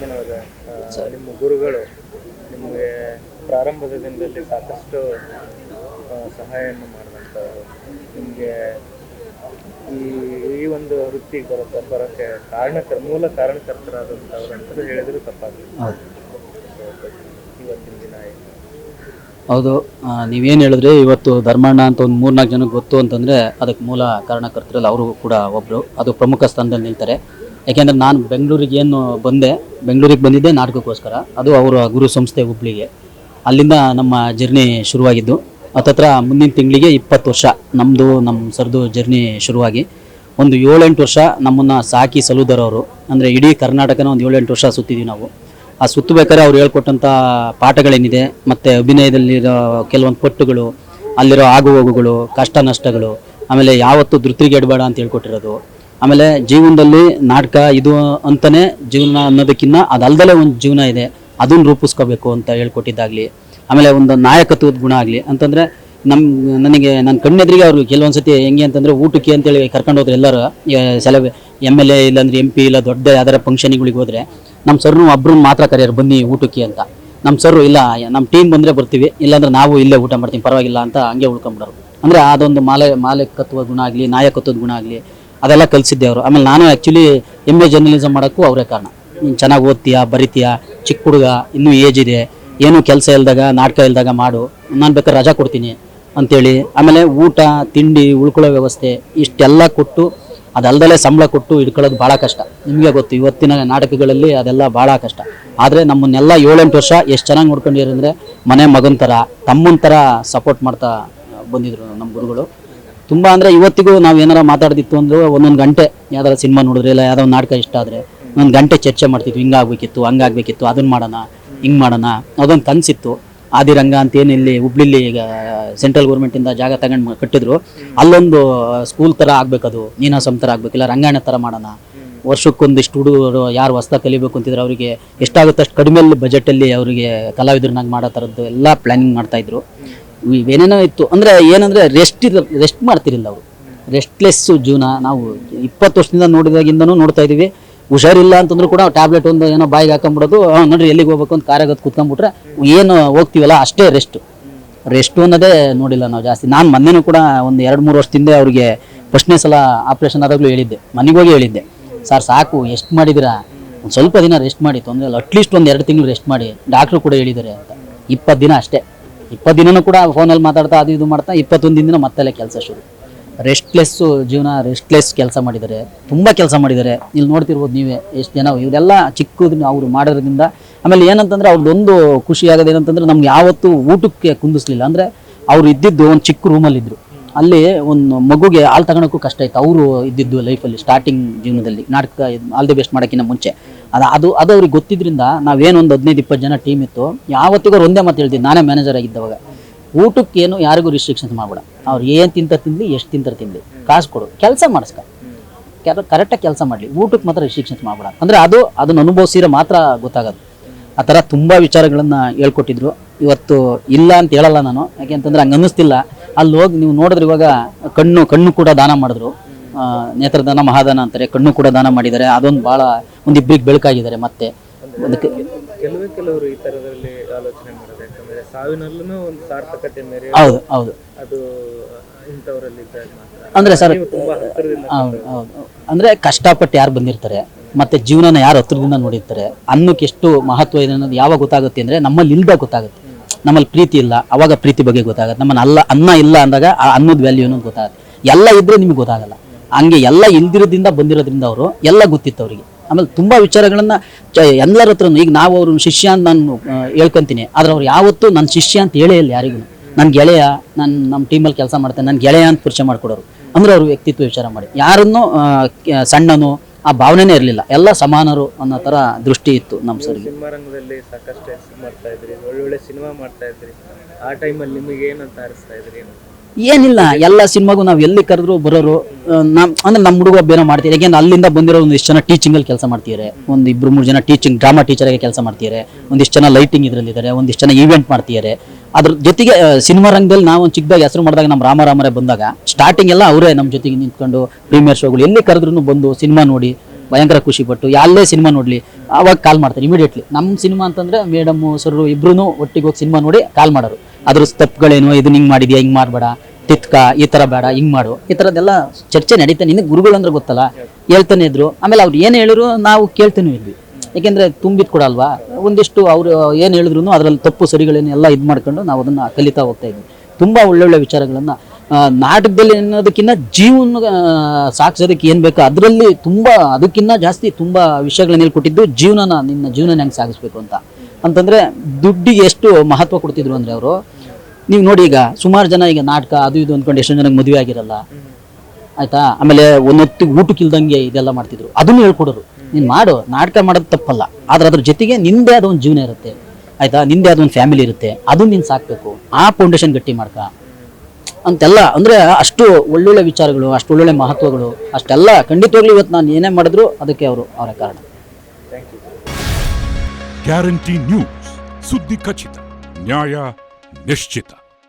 ಮಂಜನವರ ನಿಮ್ಮ ಗುರುಗಳು ನಿಮಗೆ ಪ್ರಾರಂಭದ ದಿನದಲ್ಲಿ ಸಾಕಷ್ಟು ಸಹಾಯವನ್ನು ಮಾಡಿದಂಥವ್ರು. ನಿಮಗೆ ಈ ಈ ಒಂದು ವೃತ್ತಿಗೆ ಬರೋಕ್ಕೆ ಮೂಲ ಕಾರಣಕರ್ತರಾದಂಥವ್ರು ಅಂತಲೂ ಹೇಳಿದ್ರು ತಪ್ಪಾಗಲಿ. ಇವತ್ತಿನ ದಿನ ಹೌದು, ನೀವೇನು ಹೇಳಿದ್ರಿ, ಇವತ್ತು ಧರ್ಮಣ್ಣ ಅಂತ ಒಂದು 3-4 ಜನಕ್ಕೆ ಗೊತ್ತು ಅಂತಂದರೆ ಅದಕ್ಕೆ ಮೂಲ ಕಾರಣಕರ್ತರಲ್ಲಿ ಅವರು ಕೂಡ ಒಬ್ಬರು. ಅದು ಪ್ರಮುಖ ಸ್ಥಾನದಲ್ಲಿ ನಿಲ್ತಾರೆ. ಯಾಕೆಂದರೆ ನಾನು ಬೆಂಗಳೂರಿಗೆ ಬಂದಿದ್ದೆ ನಾಟಕಕ್ಕೋಸ್ಕರ. ಅದು ಅವರ ಗುರು ಸಂಸ್ಥೆ ಹುಬ್ಳಿಗೆ. ಅಲ್ಲಿಂದ ನಮ್ಮ ಜರ್ನಿ ಶುರುವಾಗಿದ್ದು. ಹತ್ತತ್ರ ಮುಂದಿನ ತಿಂಗಳಿಗೆ 20 ವರ್ಷ ನಮ್ಮ ಸರ್ದು ಜರ್ನಿ ಶುರುವಾಗಿ ಒಂದು 7-8 ವರ್ಷ ನಮ್ಮನ್ನು ಸಾಕಿ ಸಲುದರವರು. ಅಂದರೆ ಇಡೀ ಕರ್ನಾಟಕನ ಒಂದು 7-8 ವರ್ಷ ಸುತ್ತಿದ್ದೀವಿ ನಾವು. ಆ ಸುತ್ತಬೇಕಾದ್ರೆ ಅವ್ರು ಹೇಳ್ಕೊಟ್ಟಂಥ ಪಾಠಗಳೇನಿದೆ, ಮತ್ತು ಅಭಿನಯದಲ್ಲಿರೋ ಕೆಲವೊಂದು ಪಟ್ಟುಗಳು, ಅಲ್ಲಿರೋ ಆಗುಹೋಗುಗಳು, ಕಷ್ಟ ನಷ್ಟಗಳು, ಆಮೇಲೆ ಯಾವತ್ತೂ ಧೃತಿಗೆಡಬೇಡ ಅಂತ ಹೇಳ್ಕೊಟ್ಟಿರೋದು. ಆಮೇಲೆ ಜೀವನದಲ್ಲಿ ನಾಟಕ ಇದು ಅಂತಲೇ ಜೀವನ ಅನ್ನೋದಕ್ಕಿಂತ ಅದಲ್ದಲೇ ಒಂದು ಜೀವನ ಇದೆ, ಅದನ್ನು ರೂಪಿಸ್ಕೋಬೇಕು ಅಂತ ಹೇಳ್ಕೊಟ್ಟಿದ್ದಾಗಲಿ. ಆಮೇಲೆ ಒಂದು ನಾಯಕತ್ವದ ಗುಣ ಆಗಲಿ ಅಂತಂದರೆ ನನಗೆ ನನ್ನ ಕಣ್ಣೆದ್ರಿಗೆ ಅವರು ಕೆಲವೊಂದು ಸತಿ ಹೆಂಗೆ ಅಂತಂದರೆ ಊಟಕ್ಕೆ ಅಂತೇಳಿ ಕರ್ಕೊಂಡು ಹೋದ್ರೆ ಎಲ್ಲರೂ MLA ಇಲ್ಲಾಂದ್ರೆ MP ಇಲ್ಲ ದೊಡ್ಡ ಯಾವ್ದಾರ ಫಂಕ್ಷನ್ಗಳಿಗೆ ಹೋದರೆ ನಮ್ಮ ಸರ್ನು ಒಬ್ರನ್ನ ಮಾತ್ರ ಕರೆಯೋರು, ಬನ್ನಿ ಊಟಕ್ಕೆ ಅಂತ. ನಮ್ಮ ಸರ್ರು ಇಲ್ಲ, ನಮ್ಮ ಟೀಮ್ ಬಂದರೆ ಬರ್ತೀವಿ, ಇಲ್ಲಾಂದ್ರೆ ನಾವು ಇಲ್ಲೇ ಊಟ ಮಾಡ್ತೀವಿ ಪರವಾಗಿಲ್ಲ ಅಂತ ಹಂಗೆ ಉಳ್ಕೊಂಬಿಡೋರು. ಅಂದರೆ ಅದೊಂದು ಮಾಲಕತ್ವ ಗುಣ ಆಗಲಿ, ನಾಯಕತ್ವದ ಗುಣ ಆಗಲಿ, ಅದೆಲ್ಲ ಕಲಿಸಿದ್ದೆ ಅವರು. ಆಮೇಲೆ ನಾನು ಆ್ಯಕ್ಚುಲಿ MA ಜರ್ನಲಿಸಮ್ ಮಾಡೋಕ್ಕೂ ಅವರೇ ಕಾರಣ. ನೀನು ಚೆನ್ನಾಗಿ ಓದ್ತೀಯಾ, ಬರಿತೀಯಾ, ಚಿಕ್ಕ ಹುಡುಗ, ಇನ್ನೂ ಏಜ್ ಇದೆ, ಏನೂ ಕೆಲಸ ಇಲ್ದಾಗ, ನಾಟಕ ಇಲ್ದಾಗ ಮಾಡು, ನಾನು ಬೇಕಾದ್ರೆ ರಜಾ ಕೊಡ್ತೀನಿ ಅಂಥೇಳಿ. ಆಮೇಲೆ ಊಟ ತಿಂಡಿ ಉಳ್ಕೊಳ್ಳೋ ವ್ಯವಸ್ಥೆ ಇಷ್ಟೆಲ್ಲ ಕೊಟ್ಟು, ಅದಲ್ದಲೇ ಸಂಬಳ ಕೊಟ್ಟು ಇಟ್ಕೊಳ್ಳೋದು ಭಾಳ ಕಷ್ಟ. ನಿಮಗೆ ಗೊತ್ತು, ಇವತ್ತಿನ ನಾಟಕಗಳಲ್ಲಿ ಅದೆಲ್ಲ ಭಾಳ ಕಷ್ಟ. ಆದರೆ ನಮ್ಮನ್ನೆಲ್ಲ 7-8 ವರ್ಷ ಎಷ್ಟು ಚೆನ್ನಾಗಿ ನೋಡ್ಕೊಂಡಿರಂದರೆ ಮನೆ ಮಗನ ಥರ, ತಮ್ಮನ ಥರ ಸಪೋರ್ಟ್ ಮಾಡ್ತಾ ಬಂದಿದ್ರು ನಮ್ಮ ಗುರುಗಳು. ತುಂಬ ಅಂದರೆ ಇವತ್ತಿಗೂ ನಾವು ಏನಾರ ಮಾತಾಡ್ದಿತ್ತು ಅಂದರೆ ಒಂದೊಂದು ಗಂಟೆ ಯಾವ್ದಾರ ಸಿನಿಮಾ ನೋಡಿದ್ರೆ ಇಲ್ಲ ಯಾವುದೋ ಒಂದು ನಾಟಕ ಇಷ್ಟ ಆದರೆ ಒಂದು ಗಂಟೆ ಚರ್ಚೆ ಮಾಡ್ತಿದ್ವಿ. ಹಿಂಗಾಗಬೇಕಿತ್ತು, ಹಂಗಾಗಬೇಕಿತ್ತು, ಅದನ್ನು ಮಾಡೋಣ, ಹಿಂಗೆ ಮಾಡೋಣ. ಅದೊಂದು ಕನಸಿತ್ತು. ಆದಿರಂಗ ಅಂತೇನು ಇಲ್ಲಿ ಹುಬ್ಳಿಲಿ ಈಗ ಸೆಂಟ್ರಲ್ ಗೌರ್ಮೆಂಟಿಂದ ಜಾಗ ತಗೊಂಡು ಕಟ್ಟಿದ್ರು. ಅಲ್ಲೊಂದು ಸ್ಕೂಲ್ ಥರ ಆಗಬೇಕದು, ನೀನಾಸಂ ಥರ ಆಗಬೇಕಿಲ್ಲ, ರಂಗಾಯಣ ಥರ ಮಾಡೋಣ. ವರ್ಷಕ್ಕೊಂದಿಷ್ಟು ಹುಡುಗರು ಯಾರು ಹೊಸ್ದಾಗಿ ಕಲಿಬೇಕು ಅಂತಿದ್ರು ಅವರಿಗೆ ಎಷ್ಟಾಗುತ್ತೆ ಅಷ್ಟು ಕಡಿಮೆ ಬಜೆಟಲ್ಲಿ ಅವರಿಗೆ ಕಲಾವಿದ್ರನ್ನಾಗಿ ಮಾಡೋ ಥರದ್ದು ಎಲ್ಲ ಪ್ಲ್ಯಾನಿಂಗ್ ಮಾಡ್ತಾಯಿದ್ರು. ಇವೇನೇನೋ ಇತ್ತು. ಅಂದರೆ ಏನಂದರೆ ರೆಸ್ಟ್ ಮಾಡ್ತಿರಲಿಲ್ಲ ಅವರು. ರೆಸ್ಟ್ಲೆಸ್ಸು ಜೀವನ. ನಾವು 20 ವರ್ಷದಿಂದ ನೋಡಿದಾಗಿಂದನೂ ನೋಡ್ತಾ ಇದ್ದೀವಿ. ಹುಷಾರಿಲ್ಲ ಅಂತಂದ್ರೂ ಕೂಡ ಟ್ಯಾಬ್ಲೆಟ್ ಒಂದು ಏನೋ ಬಾಯಿಗೆ ಹಾಕೊಂಡ್ಬಿಡೋದು, ನೋಡ್ರಿ ಎಲ್ಲಿಗೆ ಹೋಗ್ಬೇಕು ಅಂತ ಕಾರ್ಯಾಗತ್ತು ಕೂತ್ಕೊಂಡ್ಬಿಟ್ರೆ ಏನು ಹೋಗ್ತೀವಲ್ಲ ಅಷ್ಟೇ ರೆಸ್ಟು ಅನ್ನೋದೇ ನೋಡಿಲ್ಲ ನಾವು ಜಾಸ್ತಿ. ನಾನು ಮೊನ್ನೆನೂ ಕೂಡ ಒಂದು 2-3 ವರ್ಷದಿಂದ ಅವ್ರಿಗೆ ಫಸ್ಟ್ನೇ ಸಲ ಆಪ್ರೇಷನ್ ಆದಾಗಲೂ ಹೇಳಿದ್ದೆ, ಮನೆಗೆ ಹೋಗಿ ಹೇಳಿದ್ದೆ, ಸರ್ ಸಾಕು, ಎಷ್ಟು ಮಾಡಿದ್ದೀರಾ, ಒಂದು ಸ್ವಲ್ಪ ದಿನ ರೆಸ್ಟ್ ಮಾಡಿ, ತೊಂದರೆ ಇಲ್ಲ, ಅಟ್ಲೀಸ್ಟ್ ಒಂದು 2 ತಿಂಗಳು ರೆಸ್ಟ್ ಮಾಡಿ, ಡಾಕ್ಟ್ರು ಕೂಡ ಹೇಳಿದ್ದಾರೆ ಅಂತ. 20 ದಿನ ಅಷ್ಟೇ. 20 ದಿನನೂ ಕೂಡ ಫೋನಲ್ಲಿ ಮಾತಾಡ್ತಾ ಅದು ಇದು ಮಾಡ್ತಾ 21 ದಿನ ಮತ್ತೆಲ್ಲ ಕೆಲಸ ಶುರು. ರೆಸ್ಟ್ಲೆಸ್ಸು ಜೀವನ, ರೆಸ್ಟ್ಲೆಸ್ ಕೆಲಸ ಮಾಡಿದ್ದಾರೆ, ತುಂಬ ಕೆಲಸ ಮಾಡಿದ್ದಾರೆ. ಇಲ್ಲಿ ನೋಡ್ತಿರ್ಬೋದು ನೀವೇ ಎಷ್ಟು ಜನ. ಇವರೆಲ್ಲ ಚಿಕ್ಕದನ್ನ ಅವರು ಮಾಡೋದ್ರಿಂದ. ಆಮೇಲೆ ಏನಂತಂದರೆ ಅವ್ರದ್ದೊಂದು ಖುಷಿ ಆಗೋದು ಏನಂತಂದರೆ ನಮ್ಗೆ ಯಾವತ್ತೂ ಊಟಕ್ಕೆ ಕುಂದಿಸ್ಲಿಲ್ಲ. ಅಂದರೆ ಅವ್ರು ಇದ್ದಿದ್ದು ಒಂದು ಚಿಕ್ಕ ರೂಮಲ್ಲಿದ್ದರು. ಅಲ್ಲಿ ಒಂದು ಮಗುಗೆ ಹಾಲು ತಗೊಳಕ್ಕೂ ಕಷ್ಟ ಇತ್ತು. ಅವರು ಇದ್ದಿದ್ದು ಲೈಫಲ್ಲಿ ಸ್ಟಾರ್ಟಿಂಗ್ ಜೀವನದಲ್ಲಿ ನಾಟಕ ಆಲ್ ದಿ ಬೆಸ್ಟ್ ಮಾಡೋಕ್ಕಿಂತ ಮುಂಚೆ ಅದು ಅವ್ರಿಗೆ ಗೊತ್ತಿದ್ದರಿಂದ ನಾವೇನೊಂದು 15-20 ಜನ ಟೀಮ್ ಇತ್ತು. ಯಾವತ್ತಿಗೂ ಅವ್ರು ಒಂದೇ ಮಾತು ಹೇಳ್ತಿದ್ದು, ನಾನೇ ಮ್ಯಾನೇಜರ್ ಆಗಿದ್ದವಾಗ, ಊಟಕ್ಕೇನು ಯಾರಿಗೂ ರಿಸ್ಟ್ರಿಕ್ಷನ್ಸ್ ಮಾಡಬೇಡ, ಅವ್ರು ಏನು ತಿಂಲಿ, ಎಷ್ಟು ತಿಂಲಿ, ಕಾಸು ಕೊಡು, ಕೆಲಸ ಮಾಡಿಸ್ಕ, ಕರೆಕ್ಟಾಗಿ ಕೆಲಸ ಮಾಡಲಿ, ಊಟಕ್ಕೆ ಮಾತ್ರ ರಿಸ್ಟ್ರಿಕ್ಷನ್ಸ್ ಮಾಡಬೇಡ. ಅಂದರೆ ಅದನ್ನು ಅನುಭವಿಸಿರೋ ಮಾತ್ರ ಗೊತ್ತಾಗೋದು. ಆ ಥರ ತುಂಬ ವಿಚಾರಗಳನ್ನು ಹೇಳ್ಕೊಟ್ಟಿದ್ರು. ಇವತ್ತು ಇಲ್ಲ ಅಂತ ಹೇಳಲ್ಲ ನಾನು, ಯಾಕೆಂತಂದ್ರೆ ಹಂಗೆ ಅನ್ನಿಸ್ತಿಲ್ಲ. ಅಲ್ಲಿ ಹೋಗಿ ನೀವು ನೋಡಿದ್ರೆ ಇವಾಗ ಕಣ್ಣು ಕೂಡ ದಾನ ಮಾಡಿದ್ರು. ನೇತ್ರದಾನ ಮಹಾದಾನ ಅಂತಾರೆ, ಕಣ್ಣು ಕೂಡ ದಾನ ಮಾಡಿದ್ದಾರೆ. ಅದೊಂದು ಭಾಳ ಒಂದಿಬ್ಬರಿಗೆ ಬೆಳಕಾಗಿದ್ದಾರೆ. ಮತ್ತೆ ಅದಕ್ಕೆ ಕೆಲವರು ಈ ಥರದಲ್ಲಿ ಆಲೋಚನೆ ಮಾಡೋದು, ಯಾಕಂದರೆ ಸಾವಿನಲ್ಲೂ ಒಂದು ಸಾರ್ಥಕತೆ ಮೇರೆ. ಹೌದು ಅದು ಇಂಥವರಲ್ಲಿ ಇದ್ದಾಗ ಮಾತ್ರ. ಅಂದರೆ ಸರ್, ಹೌದು ಅಂದರೆ ಕಷ್ಟಪಟ್ಟು ಯಾರು ಬಂದಿರ್ತಾರೆ, ಮತ್ತು ಜೀವನನ ಯಾರು ಹತ್ರದಿಂದ ನೋಡಿರ್ತಾರೆ, ಅನ್ನಕ್ಕೆ ಎಷ್ಟು ಮಹತ್ವ ಇದೆ ಅನ್ನೋದು ಯಾವಾಗ ಗೊತ್ತಾಗುತ್ತೆ ಅಂದರೆ ನಮ್ಮಲ್ಲಿ ಇಲ್ದಾಗ ಗೊತ್ತಾಗುತ್ತೆ. ನಮ್ಮಲ್ಲಿ ಪ್ರೀತಿ ಇಲ್ಲ, ಅವಾಗ ಪ್ರೀತಿ ಬಗ್ಗೆ ಗೊತ್ತಾಗುತ್ತೆ. ನಮ್ಮನ್ನು ಅನ್ನ ಇಲ್ಲ ಅಂದಾಗ ಆ ಅನ್ನದ ವ್ಯಾಲ್ಯೂ ಅನ್ನೋದು ಗೊತ್ತಾಗುತ್ತೆ. ಎಲ್ಲ ಇದ್ದರೆ ನಿಮಗೆ ಗೊತ್ತಾಗಲ್ಲ. ಹಂಗೆ ಎಲ್ಲ ಇಲ್ದಿರೋದ್ರಿಂದ ಬಂದಿರೋದ್ರಿಂದ ಅವರು ಎಲ್ಲ ಗೊತ್ತಿತ್ತು ಅವರಿಗೆ. ಆಮೇಲೆ ತುಂಬ ವಿಚಾರಗಳನ್ನು ಎಲ್ಲರ ಹತ್ರ, ಈಗ ನಾವು ಅವ್ರ ಶಿಷ್ಯ ಅಂತ ನಾನು ಹೇಳ್ಕೊತೀನಿ, ಆದರೆ ಅವ್ರು ಯಾವತ್ತೂ ನನ್ನ ಶಿಷ್ಯ ಅಂತ ಹೇಳೇ ಇಲ್ಲ ಯಾರಿಗೂ. ನನ್ನ ಗೆಳೆಯ, ನಮ್ಮ ಟೀಮಲ್ಲಿ ಕೆಲಸ ಮಾಡ್ತೇನೆ, ನನ್ನ ಗೆಳೆಯ ಅಂತ ಪರಿಚಯ ಮಾಡಿಕೊಡೋರು. ಅಂದರೆ ಅವರು ವ್ಯಕ್ತಿತ್ವ ವಿಚಾರ ಮಾಡಿ ಯಾರನ್ನೂ ಸಣ್ಣನು ಆ ಭಾವನೆನೇ ಇರಲಿಲ್ಲ. ಎಲ್ಲ ಸಮಾನರು ಅನ್ನೋ ಥರ ದೃಷ್ಟಿ ಇತ್ತು ನಮ್ಮ ಸರ್ಗೆ. ಸಿನಿಮಾ ರಂಗದಲ್ಲಿ ಸಾಕಷ್ಟು ಹೆಸರು ಮಾಡ್ತಾ ಇದ್ರಿ, ಒಳ್ಳೊಳ್ಳೆ ಸಿನಿಮಾ ಮಾಡ್ತಾ ಇದ್ರಿ. ಆ ಟೈಮಲ್ಲಿ ನಿಮಗೆ ಏನಂತ ಅನಿಸ್ತಾ ಇದ್ರಿ? ಏನಿಲ್ಲ, ಎಲ್ಲ ಸಿನಿಮಾಗೂ ನಾವು ಎಲ್ಲಿ ಕರೆದ್ರು ಬರೋರು. ಅಂದ್ರೆ ನಮ್ಮ ಹುಡುಗ ಏನೋ ಮಾಡ್ತೀರಿ. ಯಾಕೆಂದ್ರೆ ಅಲ್ಲಿಂದ ಬಂದಿರೋ ಒಂದಿಷ್ಟು ಜನ ಟೀಚಿಂಗಲ್ಲಿ ಕೆಲಸ ಮಾಡ್ತಿದ್ದಾರೆ, ಒಂದು 2-3 ಜನ ಟೀಚಿಂಗ್ ಡ್ರಾಮಾ ಟೀಚರಾಗಿ ಕೆಲಸ ಮಾಡ್ತಿದ್ದಾರೆ, ಒಂದಿಷ್ಟು ಜನ ಲೈಟಿಂಗ್ ಇದರಲ್ಲಿದ್ದಾರೆ, ಒಂದಿಷ್ಟು ಜನ ಈವೆಂಟ್ ಮಾಡ್ತಿದ್ದಾರೆ. ಅದ್ರ ಜೊತೆಗೆ ಸಿನಿಮಾ ರಂಗದಲ್ಲಿ ನಾವು ಒಂದು ಚಿಕ್ಕದಾಗಿ ಹೆಸರು ಮಾಡಿದಾಗ ನಮ್ಮ ರಾಮರೇ ಬಂದಾಗ ಸ್ಟಾರ್ಟಿಂಗ್ ಎಲ್ಲ ಅವರೇ ನಮ್ಮ ಜೊತೆಗೆ ನಿಂತ್ಕೊಂಡು ಪ್ರೀಮಿಯರ್ ಶೋಗಳು ಎಲ್ಲಿ ಕರೆದ್ರೂ ಬಂದು ಸಿನಿಮಾ ನೋಡಿ ಭಯಂಕರ ಖುಷಿ ಪಟ್ಟು ಎಲ್ಲೇ ಸಿನಿಮಾ ನೋಡಲಿ ಅವಾಗ ಕಾಲ್ ಮಾಡ್ತಾರೆ ಇಮಿಡಿಯೇಟ್ಲಿ. ನಮ್ಮ ಸಿನಿಮಾ ಅಂತಂದರೆ ಮೇಡಮ್ಮು ಸರು ಇಬ್ಬರೂ ಒಟ್ಟಿಗೆ ಹೋಗಿ ಸಿನಿಮಾ ನೋಡಿ ಕಾಲ್ ಮಾಡೋರು. ಅದ್ರ ತಪ್ಪುಗಳೇನು, ಇದು ಹಿಂಗೆ ಮಾಡಿದ್ಯಾ, ಹಿಂಗೆ ಮಾಡಬೇಡ, ತಿತ್ಕ ಈ ಥರ ಬೇಡ, ಹಿಂಗೆ ಮಾಡು, ಈ ಥರದ್ದೆಲ್ಲ ಚರ್ಚೆ ನಡೀತಾ. ನಿನಗೆ ಗುರುಗಳು ಅಂದ್ರೆ ಗೊತ್ತಲ್ಲ, ಹೇಳ್ತಾನೆ ಇದ್ರು. ಆಮೇಲೆ ಅವ್ರು ಏನು ಹೇಳಿದ್ರು ನಾವು ಕೇಳ್ತಾನೆ ಇದ್ವಿ, ಯಾಕೆಂದರೆ ತುಂಬಿದ್ ಕೂಡ ಅಲ್ವಾ. ಒಂದಿಷ್ಟು ಅವರು ಏನು ಹೇಳಿದ್ರು ಅದರಲ್ಲಿ ತಪ್ಪು ಸರಿಗಳೇನು ಎಲ್ಲ ಇದು ಮಾಡ್ಕೊಂಡು ನಾವು ಅದನ್ನು ಕಲಿತಾ ಹೋಗ್ತಾ ಇದ್ವಿ. ತುಂಬ ಒಳ್ಳೊಳ್ಳೆ ವಿಚಾರಗಳನ್ನು ನಾಟಕದಲ್ಲಿ ಅನ್ನೋದಕ್ಕಿಂತ ಜೀವನ ಸಾಗಿಸೋದಕ್ಕೆ ಏನು ಬೇಕೋ ಅದರಲ್ಲಿ ತುಂಬ ಅದಕ್ಕಿಂತ ಜಾಸ್ತಿ ತುಂಬ ವಿಷಯಗಳನ್ನ ಹೇಳ್ಕೊಟ್ಟಿದ್ದು. ನಿನ್ನ ಜೀವನ ಹೆಂಗೆ ಸಾಗಿಸ್ಬೇಕು ಅಂತಂದರೆ ದುಡ್ಡಿಗೆ ಎಷ್ಟು ಮಹತ್ವ ಕೊಡ್ತಿದ್ರು ಅಂದರೆ ಅವರು. ನೀವು ನೋಡಿ ಈಗ ಸುಮಾರು ಜನ ಈಗ ನಾಟಕ ಅದು ಇದು ಅಂದ್ಕೊಂಡು ಎಷ್ಟೊಂದು ಜನಕ್ಕೆ ಮದುವೆ ಆಗಿರಲ್ಲ ಆಯಿತಾ. ಆಮೇಲೆ ಒಂದೊತ್ತಿಗೆ ಊಟಕ್ಕಿಲ್ದಂಗೆ ಇದೆಲ್ಲ ಮಾಡ್ತಿದ್ರು. ಅದನ್ನು ಹೇಳ್ಕೊಡೋರು, ನೀನು ಮಾಡು, ನಾಟಕ ಮಾಡೋದು ತಪ್ಪಲ್ಲ, ಆದರೆ ಅದ್ರ ಜೊತೆಗೆ ನಿಂದೇ ಆದ ಒಂದು ಜೀವನ ಇರುತ್ತೆ ಆಯಿತಾ, ನಿಂದೇ ಆದ ಒಂದು ಫ್ಯಾಮಿಲಿ ಇರುತ್ತೆ, ಅದನ್ನು ನೀನು ಸಾಕಬೇಕು, ಆ ಫೌಂಡೇಶನ್ ಗಟ್ಟಿ ಮಾಡ್ಕ ಅಂತೆಲ್ಲ. ಅಂದರೆ ಅಷ್ಟು ಒಳ್ಳೊಳ್ಳೆ ವಿಚಾರಗಳು, ಅಷ್ಟು ಒಳ್ಳೊಳ್ಳೆ ಮಹತ್ವಗಳು, ಅಷ್ಟೆಲ್ಲ ಖಂಡಿತವಾಗ್ಲೂ ಇವತ್ತು ನಾನು ಏನೇ ಮಾಡಿದ್ರು ಅದಕ್ಕೆ ಅವರ ಕಾರಣ. ಗ್ಯಾರಂಟಿ ನ್ಯೂಸ್, ಸುದ್ದಿ ಖಚಿತ, ನ್ಯಾಯ ನಿಶ್ಚಿತ.